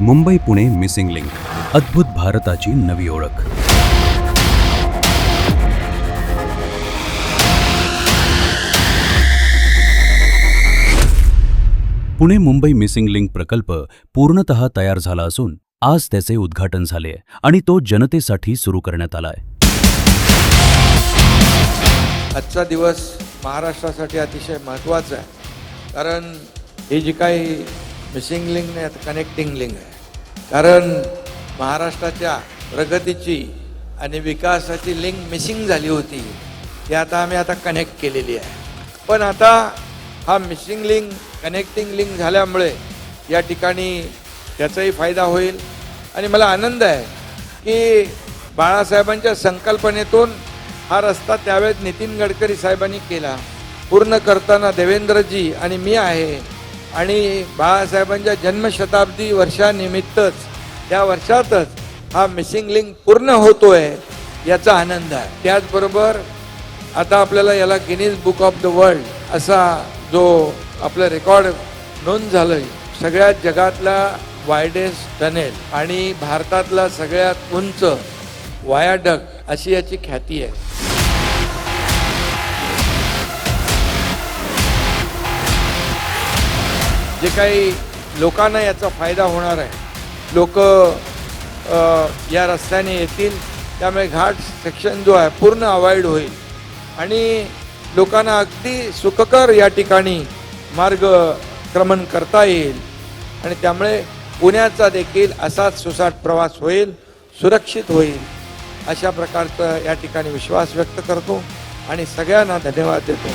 Mumbai Pune missing link, अद्भुत भारताची नवी ओळख. पुणे मुंबई मिसिंग लिंक प्रकल्प पूर्णतः तयार झाला असून आज त्याचे उद्घाटन झाले आणि तो जनतेसाठी सुरू करण्यात आलाय. आजचा दिवस महाराष्ट्रासाठी अतिशय महत्त्वाचा आहे, कारण ही जी काही मिसिंग लिंक नाही आता कनेक्टिंग लिंक आहे. कारण महाराष्ट्राच्या प्रगतीची आणि विकासाची लिंक मिसिंग झाली होती, ती आम्ही कनेक्ट केलेली आहे. पण आता हा मिसिंग लिंक कनेक्टिंग लिंक झाल्यामुळे या ठिकाणी त्याचाही फायदा होईल. आणि मला आनंद आहे की बाळासाहेबांच्या संकल्पनेतून हा रस्ता त्यावेळेस नितीन गडकरी साहेबांनी केला, पूर्ण करताना देवेंद्रजी आणि मी आहे. आणि बाळासाहेबांच्या जन्मशताब्दी वर्षानिमित्तच त्या वर्षातच हा मिसिंग लिंक पूर्ण होतोय, याचा आनंद आहे. त्याचबरोबर आता आपल्याला याला Guinness book of the world असा जो आपलं रेकॉर्ड नोंद झालंय, सगळ्यात जगातला वायडेस्ट टनेल आणि भारतातला सगळ्यात उंच वायाडक्ट अशी याची ख्याती आहे. जे काही लोकांना याचा फायदा होणार आहे, लोक या रस्त्याने येतील, त्यामुळे घाट सेक्शन जो आहे पूर्ण अवॉइड होईल आणि लोकांना अगदी सुखकर या ठिकाणी मार्गक्रमण करता येईल. आणि त्यामुळे पुण्याचा देखील असाच सुसाट प्रवास होईल, सुरक्षित होईल, अशा प्रकारचा या ठिकाणी विश्वास व्यक्त करतो आणि सगळ्यांना धन्यवाद देतो.